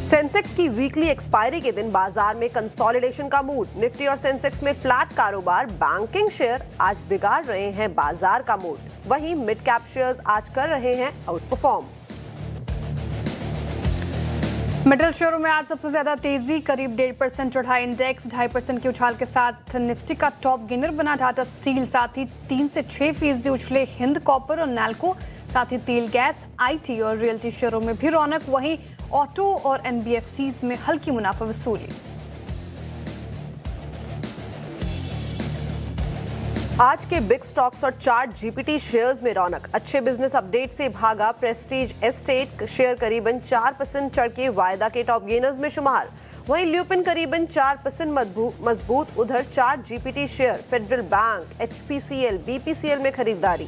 Sensex की weekly expiry के दिन बाजार में कंसोलिडेशन का मूड। निफ्टी और सेंसेक्स में फ्लैट कारोबार। बैंकिंग शेयर आज बिगाड़ रहे हैं बाजार का मूड। वहीं मिड कैप शेयर्स आज कर रहे हैं आउट परफॉर्म। मेटल शेयरों में आज सबसे ज्यादा तेजी, करीब 1.5% चढ़ा इंडेक्स। 2.5% के उछाल के साथ निफ्टी का टॉप गेनर बना टाटा स्टील, साथ ही 3 से 6% उछले हिंद कॉपर और नैल्को। साथ ही तेल, गैस, आईटी और रियल्टी शेयरों में भी रौनक। वहीं ऑटो और एनबीएफसीज में हल्की मुनाफा वसूली। आज के बिग स्टॉक्स और चार्ट जीपीटी शेयर्स में रौनक। अच्छे बिजनेस अपडेट से भागा प्रेस्टीज एस्टेट शेयर करीबन 4% चढ़ के वायदा के टॉप गेनर्स में शुमार। वहीं ल्यूपिन करीबन 4% मजबूत। उधर chart GPT share federal bank, HPCL, BPCL में खरीदारी।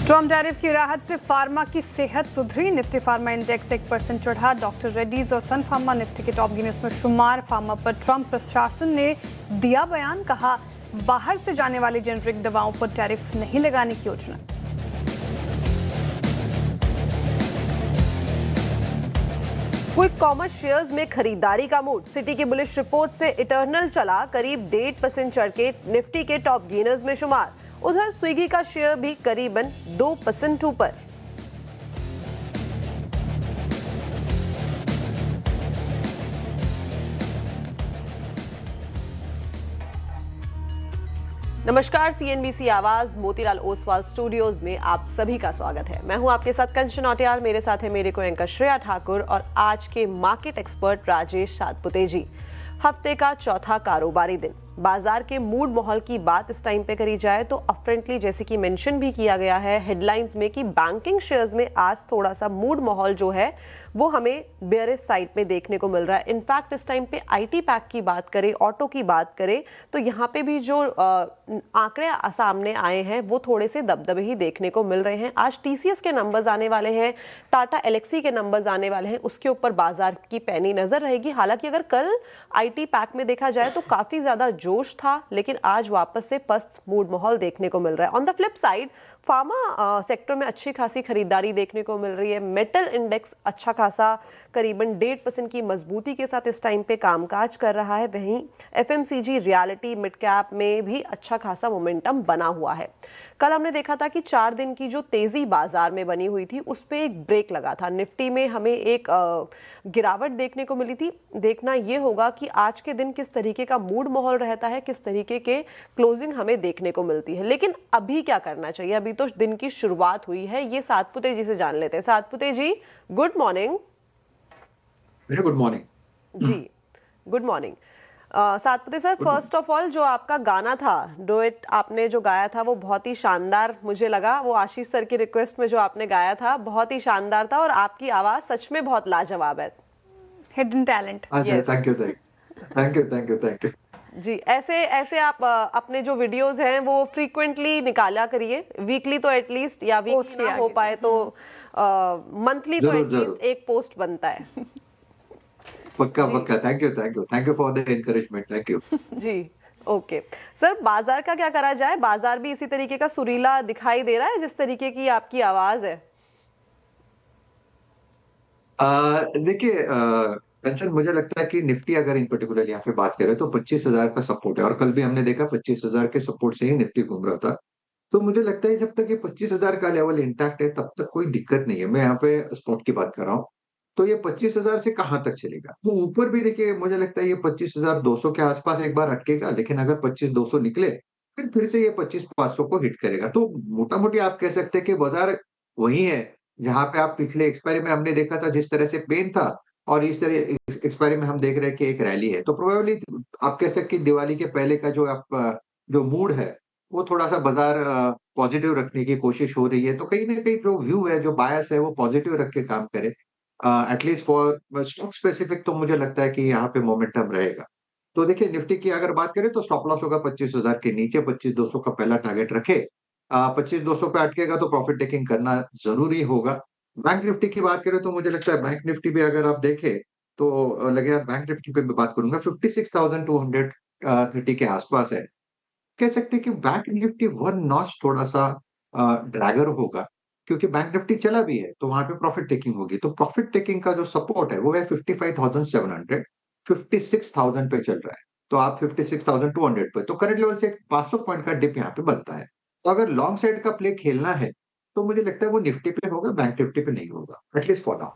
ट्रम्प टैरिफ की राहत से फार्मा की सेहत सुधरी। निफ्टी फार्मा इंडेक्स 1% चढ़ा। डॉक्टर रेड्डीज और सन फार्मा निफ्टी के टॉप गेनर्स में शुमार। फार्मा पर ट्रम्प प्रशासन ने दिया बयान, कहा बाहर से जाने वाली जेनरिक दवाओं पर टैरिफ नहीं लगाने की योजना। क्विक कॉमर्स शेयर्स में खरीदारी का मूड। सिटी की बुलिश रिपोर्ट से इटर्नल चला करीब 1.5% चढ़ के निफ्टी के टॉप गेनर्स में शुमार। उधर स्विगी का शेयर भी करीबन 2% ऊपर। नमस्कार, सीएनबीसी आवाज मोतीलाल ओसवाल स्टूडियोज में आप सभी का स्वागत है। मैं हूं आपके साथ कंचन नौटियाल, मेरे साथ है मेरे को एंकर श्रेया ठाकुर और आज के मार्केट एक्सपर्ट राजेश सातपुते जी। हफ्ते का चौथा कारोबारी दिन। बाजार के मूड माहौल की बात इस टाइम पे करी जाए तो अपफ्रंटली जैसे कि मेंशन भी किया गया है हेडलाइंस में कि बैंकिंग शेयर्स में आज थोड़ा सा मूड माहौल जो है वो हमें बेयरिश साइड पे देखने को मिल रहा है। इनफैक्ट इस टाइम पे आईटी पैक की बात करें, ऑटो की बात करें तो यहाँ पे भी जो आंकड़े सामने आए हैं वो थोड़े से दबदबे ही देखने को मिल रहे हैं। आज टीसीएस के नंबर्स आने वाले हैं, टाटा एलेक्सी के नंबर्स आने वाले हैं, उसके ऊपर बाजार की पैनी नजर रहेगी। हालांकि अगर कल आईटी पैक में देखा जाए तो काफी ज्यादा जोश था, लेकिन आज वापस से पस्त मूड माहौल देखने को मिल रहा है। On the flip side pharma sector में अच्छी खासी खरीदारी देखने को मिल रही है। मेटल इंडेक्स अच्छा खासा करीबन 1.5% की मजबूती के साथ इस टाइम पे कामकाज कर रहा है। वहीं एफएमसीजी, रियलिटी, मिड कैप में भी अच्छा खासा मोमेंटम बना हुआ है। कल हमने देखा था कि 4 दिन की जो तेजी बाजार में बनी हुई थी उस पे एक ब्रेक लगा था। निफ्टी में हमें एक गिरावट देखने को मिली थी। देखना ये होगा कि आज के दिन किस तरीके का मूड माहौल रहता है, किस तरीके के क्लोजिंग हमें देखने को मिलती है। लेकिन अभी क्या करना चाहिए, अभी तो दिन की शुरुआत हुई है, ये सातपुते जी से जान लेते हैं। Satpute ji, good morning. Very good morning जी, good morning. Satpute sir, first of all जो आपका गाना था, डुएट आपने जो गाया था वो बहुत ही शानदार मुझे लगा। वो आशीष सर की रिक्वेस्ट में जो आपने गाया था बहुत ही शानदार था और आपकी आवाज सच में बहुत लाजवाब है। Hidden talent. Thank you thank you thank you thank you जी, ऐसे आप अपने जो वीडियोस हैं वो फ्रीक्वेंटली निकाला करिए। वीकली तो एटलीस्ट, या वीकली ना हो पाए तो मंथली तो एटलीस्ट एक पोस्ट बनता है। पक्का पक्का। Thank you for the encouragement. थैंक यू जी, ओके सर। बाजार का क्या करा जाए, बाजार भी इसी तरीके का सुरीला दिखाई दे रहा है जिस तरीके की आपकी आवाज है। देखिए कंचन, मुझे लगता है कि निफ्टी अगर इन पर्टिकुलर यहाँ पे बात करें तो 25,000 का सपोर्ट है और कल भी हमने देखा 25,000 के सपोर्ट से ही निफ्टी घूम रहा था। तो मुझे लगता है जब तक ये 25,000 का लेवल इंटैक्ट है तब तक कोई दिक्कत नहीं है। मैं यहाँ पे स्पॉट की बात कर रहा हूँ। तो ये 25,000 से कहाँ तक चलेगा, तो ऊपर भी देखिए मुझे लगता है ये 25,200 के आसपास एक बार अटकेगा, लेकिन अगर 25,200 निकले फिर से ये 25,500 को हिट करेगा। तो मोटा मोटी आप कह सकते हैं कि बाजार वही है जहां पे आप पिछले एक्सपायरी में हमने देखा था जिस तरह से पेन था, और इस तरह एक्सपायरी में हम देख रहे हैं कि एक रैली है। तो प्रोबेबली आप कह सकते हैं दिवाली के पहले का जो मूड है वो थोड़ा सा बाजार पॉजिटिव रखने की कोशिश हो रही है। तो कहीं ना कहीं जो व्यू है, जो बायस है, वो पॉजिटिव रख के काम करे। एटलीस्ट फॉर स्टॉक स्पेसिफिक तो मुझे लगता है कि यहाँ पे मोमेंटम रहेगा। तो देखिए निफ्टी की अगर बात करें तो स्टॉप लॉस होगा 25,000 के नीचे। 25,200 का पहला टारगेट रखे। 25,200 पे अटकेगा तो प्रॉफिट टेकिंग करना जरूरी होगा। बैंक निफ्टी की बात करें तो मुझे लगता है बैंक निफ्टी भी अगर आप देखें तो लगे यार, बैंक निफ्टी पे मैं बात करूंगा 56,230 के आसपास है। कह सकते हैं कि बैंक निफ्टी वन नॉच थोड़ा सा ड्रैगर होगा, क्योंकि बैंक निफ्टी चला भी है तो वहां पे प्रॉफिट टेकिंग होगी। तो प्रॉफिट टेकिंग का जो सपोर्ट है वो है 55,700, 56,000 पे चल रहा है। तो आप 56,200 पे, तो करंट लेवल से 500 पॉइंट का डिप यहाँ पे बनता है। तो अगर लॉन्ग साइड का प्ले खेलना है तो मुझे लगता है वो निफ्टी पे होगा, बैंक निफ्टी पे नहीं होगा, at least for now.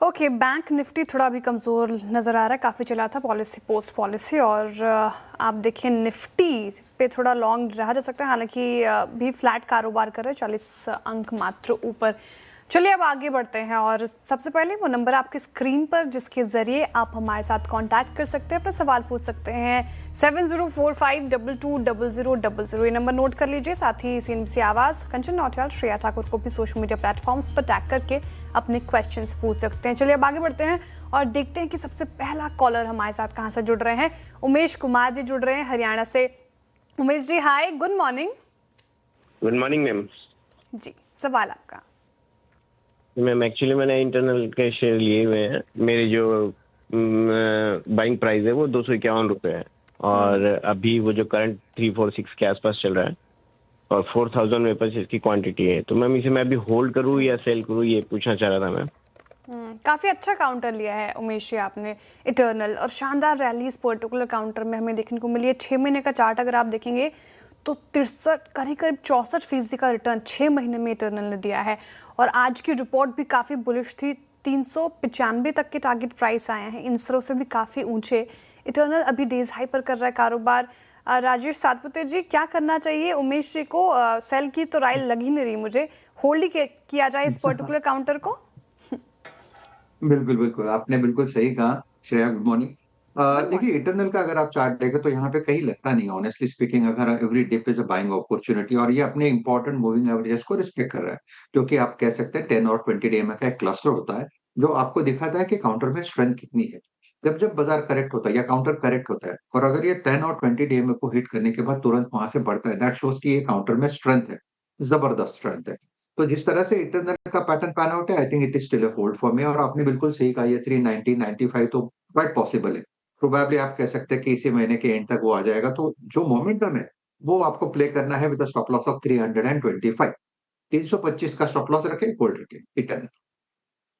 Okay, bank Nifty थोड़ा अभी कमज़ोर नज़र आ रहा है, काफ़ी चला था पॉलिसी पोस्ट पॉलिसी, और आप देखें निफ्टी पे थोड़ा लॉन्ग रहा जा सकता है, हालांकि भी फ्लैट कारोबार कर रहे हैं, 40 अंक मात्र ऊपर। चलिए अब आगे बढ़ते हैं, और सबसे पहले वो नंबर आपकी स्क्रीन पर जिसके ज़रिए आप हमारे साथ कांटेक्ट कर सकते हैं, अपना सवाल पूछ सकते हैं। 7045220000 ये नंबर नोट कर लीजिए। साथ ही CNBC आवाज़, कंचन नौटियाल, श्रेया ठाकुर को भी सोशल मीडिया प्लेटफॉर्म्स पर टैग करके अपने क्वेश्चंस पूछ सकते हैं। चलिए अब आगे बढ़ते हैं और देखते हैं कि सबसे पहला कॉलर हमारे साथ कहाँ से जुड़ रहे हैं। उमेश कुमार जी जुड़ रहे हैं हरियाणा से। Umesh ji hi, good morning. Good morning ma'am. जी, सवाल आपका। मैम एक्चुअली मैंने इंटरनल के शेयर लिए हुए हैं। मेरी जो बाइंग प्राइस है वो 251 रुपये है, और अभी वो जो करंट 346 के आसपास चल रहा है, और 4000 मेरे पास इसकी क्वांटिटी है। तो मैम इसे मैं अभी होल्ड करूँ या सेल करूँ, ये पूछना चाह रहा था मैम। काफ़ी अच्छा काउंटर लिया है उमेश जी आपने, इटर्नल, और शानदार रैली इस पर्टिकुलर काउंटर में हमें देखने को मिली है। 6 महीने का चार्ट अगर आप देखेंगे तो 63 करीब 64% का रिटर्न 6 महीने में इटर्नल ने दिया है। और आज की रिपोर्ट भी काफ़ी बुलिश थी, 395 तक के टारगेट प्राइस आए हैं, इन स्तरों से भी काफ़ी ऊंचे। इटर्नल अभी डेज हाई पर कर रहा है कारोबार। राजेश सातपुते जी, क्या करना चाहिए उमेश जी को? सेल की तो राय लग ही नहीं रही मुझे, होल्ड ही किया जाए इस पर्टिकुलर काउंटर को। बिल्कुल, बिल्कुल। आपने बिल्कुल सही कहा, श्रेया, गुड मॉर्निंग। गुड देखिए, मॉर्निंग। इटरनल का अगर आप चार्ट देखें तो यहाँ पे कहीं लगता नहीं है, ऑनेस्टली स्पीकिंग। अगर every dip is a buying opportunity, और ये अपने इंपॉर्टेंट मूविंग एवरेजेस को रिस्पेक्ट कर रहा है, जो कि आप कह सकते हैं 10 और 20 डीएमए का एक क्लस्टर होता है, जो आपको दिखाता है कि काउंटर में स्ट्रेंथ कितनी है। जब बाजार करेक्ट होता है या काउंटर करेक्ट होता है, और अगर ये 10 और 20 डीएमए को हिट करने के बाद तुरंत वहां से बढ़ता है, दैट शोज कि ये काउंटर में स्ट्रेंथ है, जबरदस्त स्ट्रेंथ है। तो जिस तरह से इंटरनल का पैटर्न पैन आउट है, I think it is still a hold for me. और आपने बिल्कुल सही कहा, ये 390 95 तो क्वाइट पॉसिबल है। प्रोबेबली आप कह सकते हैं कि इसी महीने के एंड तक वो आ जाएगा। तो जो मोमेंटम है वो आपको प्ले करना है विद स्टॉप लॉस ऑफ 325। 325 का स्टॉप लॉस रखें, होल्ड रखें इंटरनल।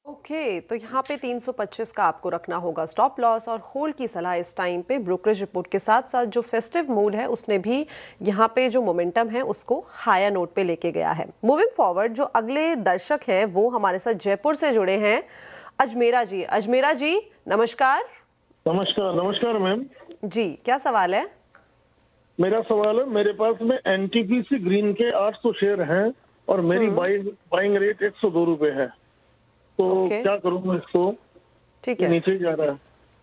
ओके, तो यहाँ पे 325 का आपको रखना होगा स्टॉप लॉस, और होल्ड की सलाह इस टाइम पे। ब्रोकरेज रिपोर्ट के साथ साथ जो फेस्टिव मूड है उसने भी यहाँ पे जो मोमेंटम है उसको हायर नोट पे लेके गया है। मूविंग फॉरवर्ड, जो अगले दर्शक हैं वो हमारे साथ जयपुर से जुड़े हैं, अजमेरा जी। अजमेरा जी नमस्कार। नमस्कार। नमस्कार मैम। जी, क्या सवाल है? मेरा सवाल है, मेरे पास में एनटीपीसी ग्रीन के 800 शेयर हैं, और मेरी बाइंग रेट 102 रुपए है। तो क्या करूं मैं इसको? ठीक है, नीचे जा रहा है।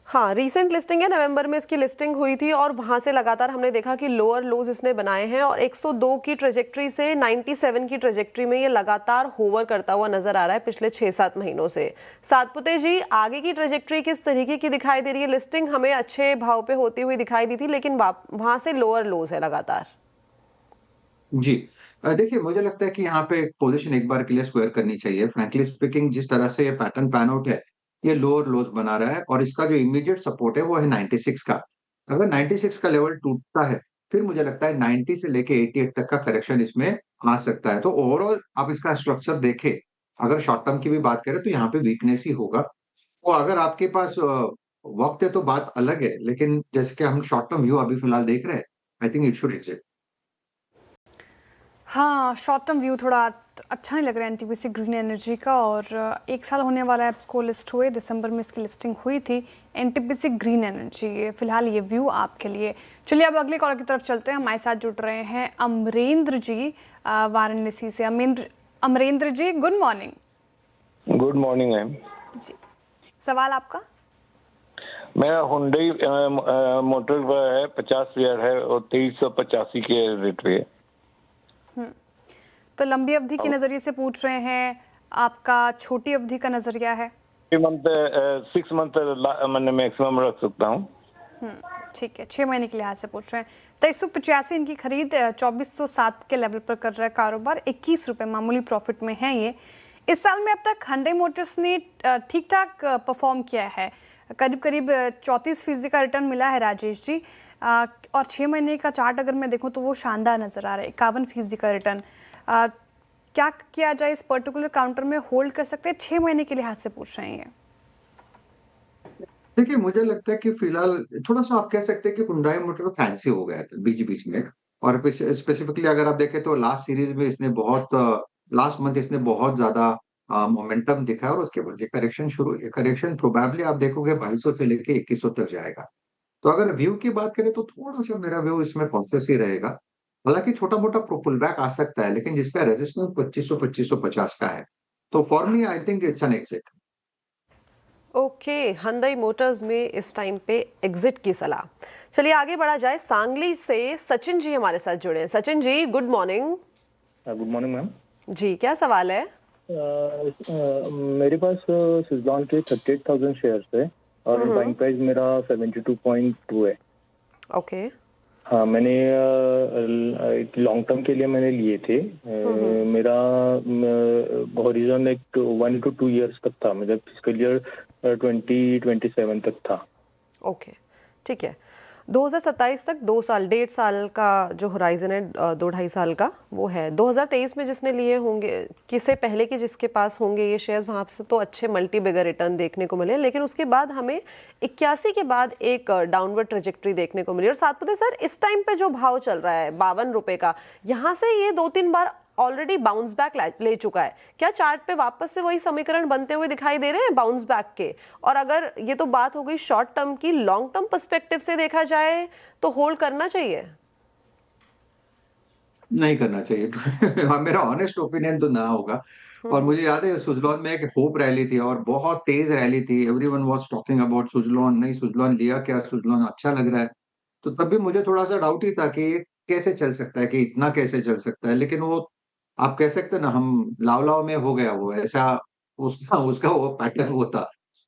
हाँ, रीसेंट लिस्टिंग है, नवंबर में इसकी लिस्टिंग हुई थी, और वहां से लगातार हमने देखा कि लोअर लोज इसने बनाए हैं, और 102 की ट्रेजेक्ट्री से 97 की ट्रेजेक्ट्री में ये लगातार होवर करता हुआ नजर आ रहा है पिछले 6-7 महीनों से। सातपुते जी, आगे की ट्रेजेक्ट्री किस तरीके की दिखाई दे रही है? लिस्टिंग हमें अच्छे भाव पे होती हुई दिखाई दी थी, लेकिन वहां से लोअर लोज है लगातार। जी। देखिए, मुझे लगता है कि यहाँ पे पोजीशन एक बार के लिए स्क्वायर करनी चाहिए। फ्रैंकली स्पीकिंग, जिस तरह से ये पैटर्न पैन आउट है, ये लोअर लोज बना रहा है, और इसका जो इमीडिएट सपोर्ट है वो है 96 का। अगर 96 का लेवल टूटता है, फिर मुझे लगता है 90 से लेके 88 तक का करेक्शन इसमें आ सकता है। तो ओवरऑल आप इसका स्ट्रक्चर देखें, अगर शॉर्ट टर्म की भी बात करें तो यहाँ पे वीकनेस ही होगा। तो अगर आपके पास वक्त है तो बात अलग है, लेकिन जैसे कि हम शॉर्ट टर्म व्यू अभी फिलहाल देख रहे हैं, I think it should exit. हाँ, शॉर्ट टर्म व्यू थोड़ा अच्छा नहीं लग रहा है एनटीपीसी ग्रीन एनर्जी का, और 1 साल होने वाला है इसको लिस्ट हुए, दिसंबर में इसकी लिस्टिंग हुई थी। एनटीपीसी ग्रीन एनर्जी, फिलहाल ये व्यू आपके लिए। चलिए अब अगले कॉलर की तरफ चलते हैं। हमारे साथ जुड़ रहे हैं अमरेंद्र जी वाराणसी से। Amrendra ji, good morning. Good morning ma'am. जी, सवाल आपका। मेरा हुंडई मोटर है, 50 शेयर है, और 2385 के रेट पे है। तो लंबी अवधि के नजरिए से पूछ रहे हैं, आपका छोटी अवधि का नजरिया है? 6 मंथ मैंने मैक्सिमम रख सकता हूँ। ठीक है, 6 महीने के लिहाज से पूछ रहे हैं। 2385 इनकी खरीद 2407 के लेवल पर कर रहा है कारोबार, 21 रुपये मामूली प्रॉफिट में है ये। इस साल में अब तक हुंडई मोटर्स ने ठीक ठाक परफॉर्म किया है, करीब 34% का रिटर्न मिला है राजेश जी, और 6 महीने का चार्ट अगर मैं देखूं तो वो शानदार नज़र आ रहा है, 51% का रिटर्न। क्या किया जाए इस पर्टिकुलर काउंटर में? होल्ड कर सकते हैं 6 महीने के लिहाज से पूछ रहे हैं ये। देखिए, मुझे लगता है कि फिलहाल थोड़ा-सा आप कह सकते हैं कि हुंडई मोटर फैंसी हो गया था बीच-बीच में। और स्पेसिफिकली अगर आप देखें तो लास्ट सीरीज़ में इसने बहुत लास्ट मंथ इसने बहुत ज़्यादा मोमेंटम दिखाया और उसके बाद ये करेक्शन प्रोबेबली आप देखोगे 2200 से लेके 2100 तक जाएगा। तो अगर व्यू की बात करें तो थोड़ा-सा मेरा व्यू इसमें कॉन्शियस ही रहेगा। हालाँकि छोटा-मोटा पुल बैक आ सकता है, लेकिन जिसका रेजिस्टेंस 2500-2550 का है। तो for me I think it's an exit. Okay, hyundai Motors में इस टाइम पे एग्जिट की सलाह। चलिए आगे बढ़ा जाए। सांगली से सचिन जी हमारे साथ जुड़े हैं। Sachin ji, good morning. Good morning ma'am. जी, क्या सवाल है? मेरे पास सुज़लॉन के 38,000 शेयर्स है और बाइंग प्राइस मेरा 72.2 है। ओके। हाँ, मैंने लॉन्ग टर्म के लिए मैंने लिए थे। मेरा हॉरिजॉन एक 1 to 2 इयर्स तक था, मतलब फिस्कल ईयर 2027 तक था। ओके, ठीक है। 2027 तक 2 साल, 1.5 साल का जो होराइजन है, 2-2.5 साल का वो है। 2023 में जिसने लिए होंगे, किसे पहले के जिसके पास होंगे ये शेयर्स, वहाँ से तो अच्छे मल्टी बिगर रिटर्न देखने को मिले, लेकिन उसके बाद हमें 81 के बाद एक डाउनवर्ड ट्रेजेक्टरी देखने को मिली। और सातपुते सर, इस टाइम पे जो भाव चल रहा है 52 रुपए का, यहाँ से ये 2-3 बार ऑलरेडी बाउंस बैक ले चुका है। क्या चार्ट पे वापस से वही समीकरण बनते हुए दिखाई दे रहे हैं बाउंस बैक के? और अगर ये तो बात हो गई शॉर्ट टर्म की, लॉन्ग टर्म पर्सपेक्टिव से देखा जाए तो होल्ड करना चाहिए? नहीं करना चाहिए। हाँ, मेरा ऑनेस्ट ओपिनियन तो ना होगा। और मुझे याद है सुज़लॉन में एक होप रैली थी और बहुत तेज रैली थी। Everyone was talking about Suzlon. नहीं, सुज़लॉन लिया क्या? सुज़लॉन अच्छा लग रहा है। तो तब भी मुझे थोड़ा-सा डाउट ही था कि ये कैसे चल सकता है, कि इतना कैसे चल सकता है? लेकिन वो आप कह सकते हैं ना, हम लाव-लाव में हो गया वो, ऐसा उसका उसका वो पैटर्न वो था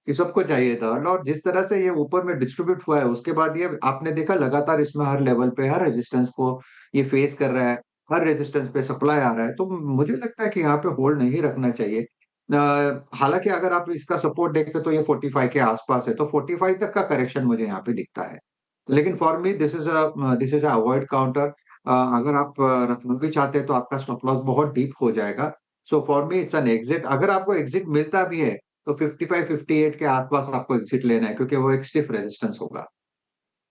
कि सबको चाहिए था। और जिस तरह से ये ऊपर में डिस्ट्रीब्यूट हुआ है, उसके बाद ये आपने देखा लगातार इसमें हर लेवल पे, हर रेजिस्टेंस को ये फेस कर रहा है। हर रेजिस्टेंस पे सप्लाई आ रहा है, तो मुझे लगता है कि यहाँ पे होल्ड नहीं रखना चाहिए। हालाँकि अगर आप इसका सपोर्ट देखें तो ये 45 के आस-पास है, तो 45 तक का करेक्शन मुझे यहाँ पे दिखता है। लेकिन for me this is a avoid counter. अगर आप रखना भी चाहते हैं तो आपका स्टॉप लॉस बहुत डीप हो जाएगा। So for me it's an exit. अगर आपको एक्सिट मिलता भी है, तो 55-58 के आस-पास आपको एक्सिट लेना है, क्योंकि वो एक स्टिफ रेजिस्टेंस होगा।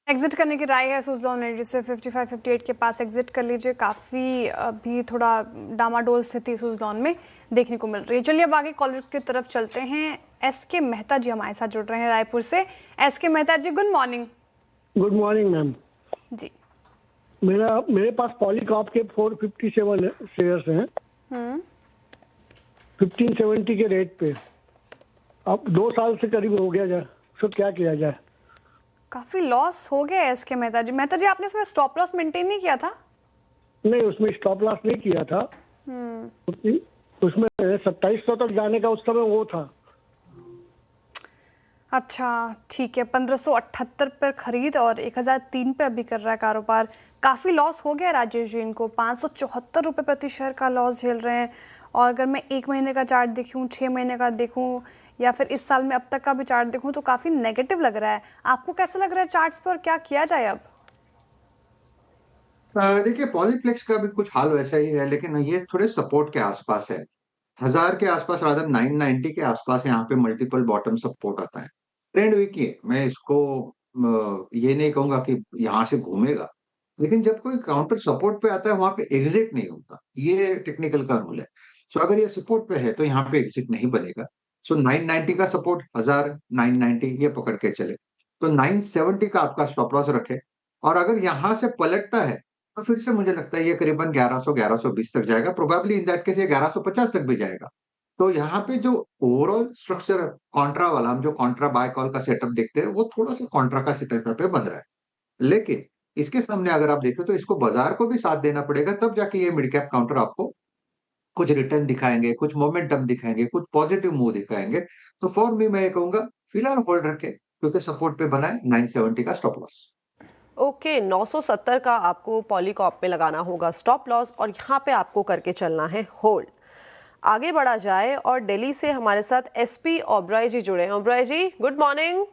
एग्जिट करने की राय है सुज़लॉन एनर्जी से। 55-58 के पास एग्जिट कर लीजिए। काफ़ी अभी थोड़ा डामाडोल स्थिति सुज़लॉन में देखने को मिल रही है। चलिए अब आगे कॉलर की तरफ चलते हैं। एसके मेहता जी हमारे साथ जुड़ रहे हैं रायपुर से। SK Mehta ji, good morning. Good morning ma'am. जी, मेरे पास पॉलीकॉप के 457 शेयर्स हैं 1570 के रेट पे। अब 2 साल से करीब हो गया जाए, तो क्या किया जाए? काफ़ी लॉस हो गया है एसके मेहता जी। मेहता जी, आपने इसमें स्टॉप लॉस मेंटेन नहीं किया था? नहीं, उसमें स्टॉप लॉस नहीं किया था। उसमें 2700 तक जाने का उस समय वो था। अच्छा, ठीक है। 1578 पर खरीद और 1003 पे अभी कर रहा है कारोबार। काफ़ी लॉस हो गया राजेश जी इनको। 574 रुपये प्रति शेयर का लॉस झेल रहे हैं। और अगर मैं 1 महीने का चार्ट देखूं, 6 महीने का देखूं, या फिर इस साल में अब तक का भी चार्ट देखूं, तो काफ़ी नेगेटिव लग रहा है। आपको कैसा लग रहा है चार्ट्स पर, और क्या किया जाए अब? देखिए, पॉलीप्लेक्स का भी कुछ हाल वैसा ही है, लेकिन ये थोड़े सपोर्ट के आसपास है। 1000 के आसपास, रादर 990 के आसपास यहाँ पे मल्टीपल बॉटम सपोर्ट आता है। ट्रेंड वीक ही है। मैं इसको ये नहीं कहूंगा कि यहाँ से घूमेगा, लेकिन जब कोई काउंटर सपोर्ट पे आता है वहां पे एग्जिट नहीं होता। ये टेक्निकल का रूल है। सो अगर ये सपोर्ट पे है तो यहाँ पे एग्जिट नहीं बनेगा। सो 990 का सपोर्ट, 1000, 990 ये पकड़ के चले। तो 970 का आपका स्टॉप लॉस रखे। और अगर यहाँ से पलटता है तो फिर से मुझे लगता है ये करीबन 1100, 1120 तक जाएगा। प्रोबेबली इन दैट केस ये 1150 तक भी जाएगा। तो यहाँ पे जो ओवरऑल स्ट्रक्चर कॉन्ट्रा वाला, हम जो कॉन्ट्रा बाय कॉल का सेटअप देखते हैं, वो थोड़ा सा कॉन्ट्रा का सेटअप पे बन रहा है। लेकिन इसके सामने अगर आप देखें तो इसको बाजार को भी साथ देना पड़ेगा, तब जाके ये मिड कैप काउंटर आपको कुछ रिटर्न दिखाएंगे, कुछ मोमेंटम दिखाएंगे, कुछ पॉजिटिव मूव दिखाएंगे। तो फॉर मी मैं ये कहूंगा फिलहाल होल्ड रखे, क्योंकि सपोर्ट पे बना है 970 का स्टॉप लॉस। ओके, 970 का आपको पॉलीकॉप पे लगाना होगा स्टॉप लॉस, और यहाँ पे आपको करके चलना है होल्ड। आगे बढ़ा जाए और दिल्ली से हमारे साथ एसपी ओबराय जी जुड़े हैं। Oberoi ji, good morning.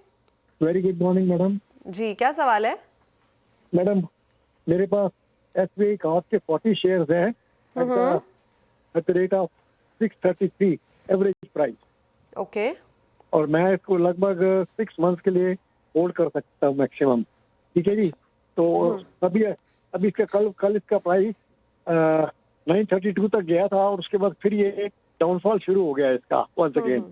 Very good morning madam. जी, क्या सवाल है? मैडम, मेरे पास एसबीआई कार्ड के 40 शेयर्स हैं। At the rate of 633 average price, okay और मैं इसको लगभग 6 मंथ्स के लिए होल्ड कर सकता हूँ मैक्सिमम। ठीक है जी। तो अभी इसका कल इसका प्राइस 932 तक गया था और उसके बाद फिर ये डाउनफॉल शुरू हो गया इसका वंस अगेन।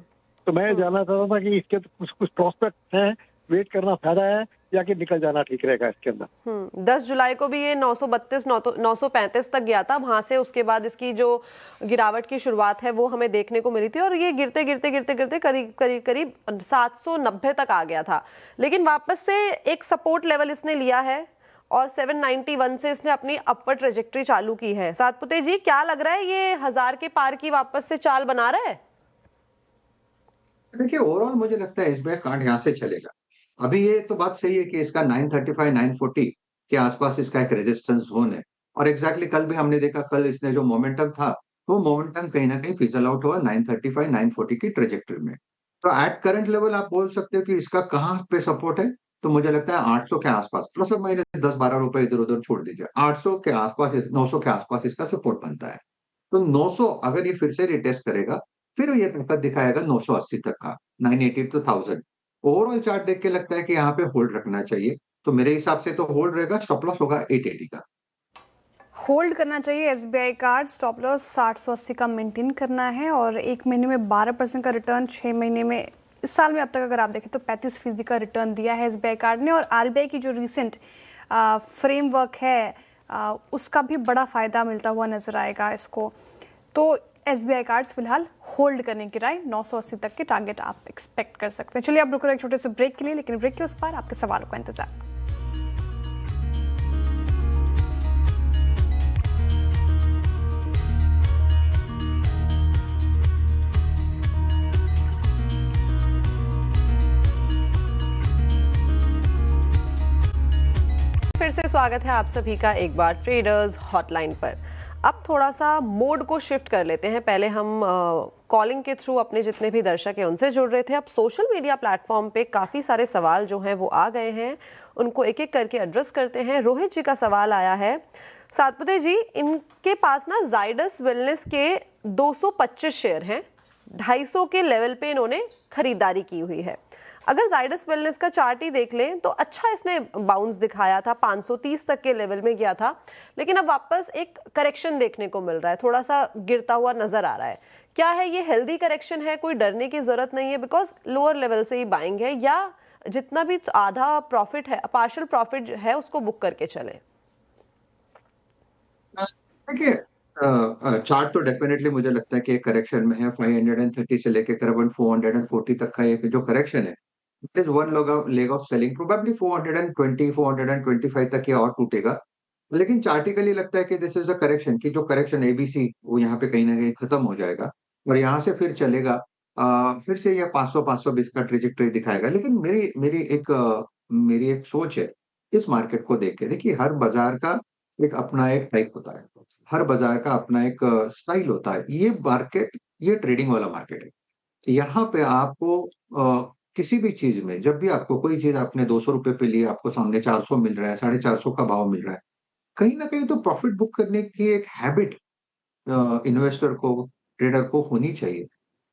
तो मैं जानना चाहता था कि इसके कुछ प्रोस्पेक्ट हैं, वेट करना फायदा है या कि निकल जाना ठीक रहेगा इसके अंदर। 10 जुलाई को भी ये 932 935 तक गया था, वहां से उसके बाद इसकी जो गिरावट की शुरुआत है वो हमें देखने को मिली थी और ये गिरते गिरते गिरते गिरते करीब 790 तक आ गया था, लेकिन वापस से एक सपोर्ट लेवल इसने लिया है और 791 से इसने अपनी अपवर्ड ट्रेजेक्टरी चालू की है। सातपुते जी, क्या लग रहा है ये 1000 के पार की वापस से चाल बना रहा है? देखिए, ओवरऑल मुझे लगता है एसबीआई कार्ड यहाँ से चलेगा। अभी ये तो बात सही है कि इसका 935 940 के आसपास इसका एक रेजिस्टेंस जोन है और एग्जैक्टली कल भी हमने देखा, कल इसने जो मोमेंटम था वो मोमेंटम कहीं ना कहीं फिजल आउट हुआ 935 940 की ट्रेजेक्टरी में। तो एट करंट लेवल आप बोल सकते हो कि इसका कहाँ पे सपोर्ट है, तो मुझे लगता है 800 के आसपास, प्लस और माइनस 10-12 रुपए इधर उधर छोड़ दीजिए, 800 के आसपास 900 के आसपास इसका सपोर्ट बनता है। तो 900 अगर ये फिर से रिटेस्ट करेगा, फिर ये ताकत दिखाएगा 980 तक का, 980 टू 1000। ओवरऑल चार्ट देख के लगता है कि यहाँ पे होल्ड रखना चाहिए, तो मेरे हिसाब से तो होल्ड रहेगा, स्टॉप लॉस होगा 880 का। होल्ड करना चाहिए एसबीआई कार्ड, स्टॉप लॉस 780 का मेंटेन करना है और 1 महीने में 12% का रिटर्न, 6 महीने में, इस साल में अब तक अगर आप देखें तो 35% का रिटर्न दिया है एसबीआई कार्ड ने। और आरबीआई की जो रिसेंट फ्रेमवर्क है उसका भी बड़ा फ़ायदा मिलता हुआ नजर आएगा इसको। तो एसबीआई कार्ड्स फिलहाल होल्ड करने की राय, 980 तक के टारगेट आप एक्सपेक्ट कर सकते हैं। चलिए अब रुक रहे एक छोटे से ब्रेक के लिए, लेकिन ब्रेक के उस पार आपके सवालों का इंतजार। फिर से स्वागत है आप सभी का एक बार ट्रेडर्स हॉटलाइन पर। अब थोड़ा सा मोड को शिफ्ट कर लेते हैं। पहले हम कॉलिंग के थ्रू अपने जितने भी दर्शक हैं उनसे जुड़ रहे थे, अब सोशल मीडिया प्लेटफॉर्म पे काफ़ी सारे सवाल जो हैं वो आ गए हैं, उनको एक एक करके एड्रेस करते हैं। रोहित जी का सवाल आया है, सातपुते जी इनके पास ना जाइडस वेलनेस के 225 शेयर हैं, 250 के लेवल पे इन्होंने खरीदारी की हुई है। अगर जाइडस वेलनेस का चार्ट ही देख लें तो अच्छा इसने बाउंस दिखाया था, 530 तक के लेवल में गया था, लेकिन अब वापस एक करेक्शन देखने को मिल रहा है, थोड़ा सा गिरता हुआ नजर आ रहा है। क्या है ये हेल्दी करेक्शन है, कोई डरने की जरूरत नहीं है, बिकॉज लोअर लेवल से ही बाइंग है, या जितना भी आधा प्रॉफिट है, पार्शियल प्रॉफिट है, उसको बुक करके चले? देखिए, चार्ट तो डेफिनेटली मुझे लगता है कि एक करेक्शन में है। 530 से लेके करीबन 440 तक का एक जो करेक्शन है, it is one leg of selling, probably 420 425 तक ये और टूटेगा। लेकिन चार्टिकली लगता है कि दिस इज अ करेक्शन, की जो करेक्शन एबीसी वो यहाँ पे कहीं ना कहीं खत्म हो जाएगा और यहाँ से फिर चलेगा, फिर से ये 500-520 का ट्रेजेक्टरी दिखाएगा। लेकिन मेरी एक सोच है इस मार्केट को देख के। देखिए, हर बाजार का एक अपना एक टाइप होता है, हर बाजार का अपना एक स्टाइल होता है। ये मार्केट, ये ट्रेडिंग वाला मार्केट है। यहाँ पे आपको किसी भी चीज में, जब भी आपको कोई चीज आपने 200 रुपए पे ली, आपको सामने 400 मिल रहा है, 450 का भाव मिल रहा है, कहीं ना कहीं तो प्रॉफिट बुक करने की एक हैबिट इन्वेस्टर को, ट्रेडर को होनी चाहिए।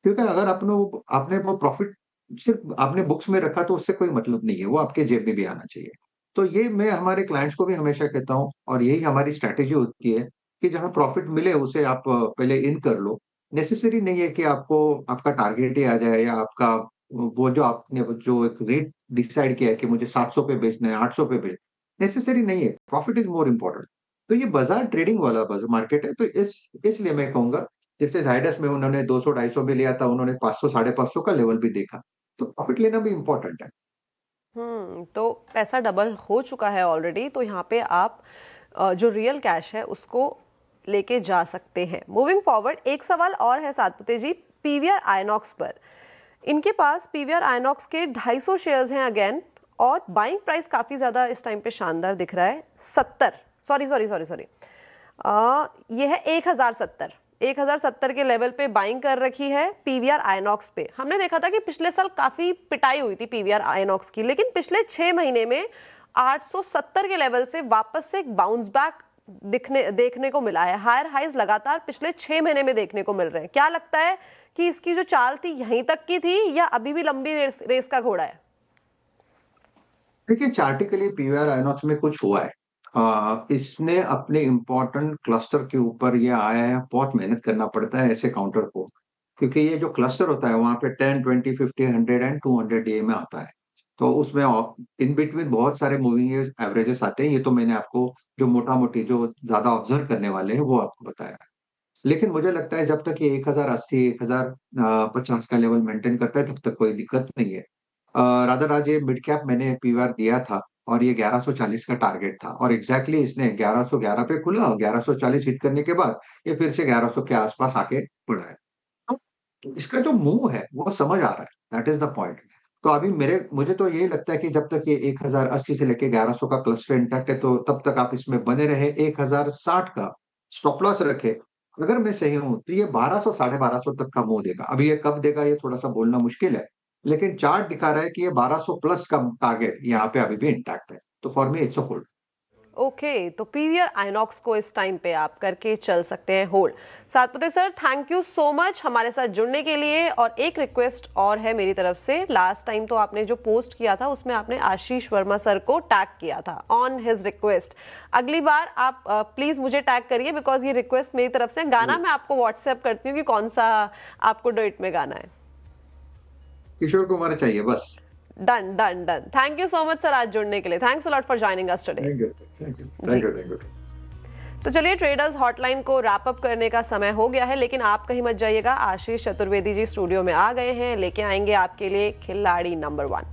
क्योंकि अगर आपने वो प्रॉफिट सिर्फ आपने बुक्स में रखा तो उससे कोई मतलब नहीं है, वो आपके जेब में भी आना चाहिए। तो ये मैं हमारे क्लाइंट्स को भी हमेशा कहता हूँ और यही हमारी स्ट्रैटेजी होती है कि जहाँ प्रॉफिट मिले उसे आप पहले इन कर लो। नेसेसरी नहीं है कि आपको आपका टारगेट ही आ जाए, या आपका वो जो आपने जो एक रेट डिसाइड किया है कि मुझे 700 पे बेचना है, 800 पे बेचना, नेसेसरी नहीं है। Profit is more important. तो ये बाजार ट्रेडिंग वाला मार्केट है। तो इसलिए मैं कहूंगा, जैसे जाइडस में उन्होंने 200-250 भी लिया था, उन्होंने 500 550 का लेवल भी देखा, तो प्रॉफिट लेना भी इम्पोर्टेंट है। तो पैसा डबल हो चुका है ऑलरेडी, तो यहाँ पे आप जो रियल कैश है उसको लेके जा सकते हैं। मूविंग फॉरवर्ड, एक सवाल और है सातपुते जी पीवीआर आइनॉक्स पर। इनके पास पीवीआर आइनॉक्स के 250 शेयर्स हैं अगेन, और बाइंग प्राइस काफ़ी ज़्यादा इस टाइम पे शानदार दिख रहा है, 70 सॉरी ये है 1070 के लेवल पे बाइंग कर रखी है पीवीआर आइनॉक्स पे। हमने देखा था कि पिछले साल काफ़ी पिटाई हुई थी पीवीआर आइनॉक्स की, लेकिन पिछले 6 महीने में 870 के लेवल से वापस से एक बाउंस बैक देखने को मिला है। हायर हाइज लगातार पिछले 6 महीने में देखने को मिल रहे हैं। क्या लगता है कि इसकी जो चाल थी यहीं तक की थी या अभी भी लंबी रेस का घोड़ा है? देखिए, चार्टिकली पीवीआर आइनॉक्स में कुछ हुआ है। इसने अपने इम्पोर्टेंट क्लस्टर के ऊपर ये आया है, बहुत मेहनत करना पड़ता है ऐसे काउंटर को, क्योंकि ये जो क्लस्टर होता है वहां पे 10, 20, 50, 100 एंड 200 डे में आता है। तो उसमें इन बिटवीन बहुत सारे मूविंग एवरेजेस आते हैं। ये तो मैंने आपको जो मोटा मोटी जो ज्यादा ऑब्जर्व करने वाले हैं वो आपको बताया। लेकिन मुझे लगता है जब तक ये 1080, 1050 का लेवल मेंटेन करता है तब तक कोई दिक्कत नहीं है। रादर आज ये मिड कैप मैंने पीवीआर दिया था और ये 1140 का टारगेट था और एग्जैक्टली इसने 1111 पे खुला और 1140 हिट करने के बाद ये फिर से 1100 के आसपास आके पड़ा है। तो इसका जो मूव है वो समझ आ रहा है, दैट इज द पॉइंट। तो अभी मुझे तो यही लगता है कि जब तक ये 1080 से लेके 1100 का क्लस्टर इंटैक्ट है तो तब तक आप इसमें बने रहे। 1060 का स्टॉप लॉस रखे। अगर मैं सही हूं तो ये 1200, 1250 तक का मूव देगा। अभी ये कब देगा ये थोड़ा सा बोलना मुश्किल है, लेकिन चार्ट दिखा रहा है कि ये 1200 प्लस का टारगेट यहाँ पे अभी भी इंटैक्ट है। तो for me it's a hold. Okay, तो पीवीआर आइनॉक्स को इस टाइम पे आप करके चल सकते हैं hold. Satpute sir, thank you so much हमारे साथ जुड़ने के लिए। और एक रिक्वेस्ट और है मेरी तरफ से। लास्ट टाइम तो आपने जो पोस्ट किया था उसमें आपने आशीष वर्मा सर को टैग किया था ऑन हिज रिक्वेस्ट। अगली बार आप प्लीज मुझे टैग करिए, बिकॉज ये रिक्वेस्ट मेरी तरफ से। गाना मैं आपको व्हाट्सएप करती हूँ कि कौन सा आपको डुएट में गाना है। किशोर कुमार चाहिए बस। Done done done. Thank you so much sir आज जुड़ने के लिए। Thanks a lot for joining us today. Thank you. तो चलिए, ट्रेडर्स हॉटलाइन को रैप अप करने का समय हो गया है, लेकिन आप कहीं मत जाइएगा। आशीष चतुर्वेदी जी स्टूडियो में आ गए हैं, लेके आएंगे आपके लिए खिलाड़ी नंबर 1।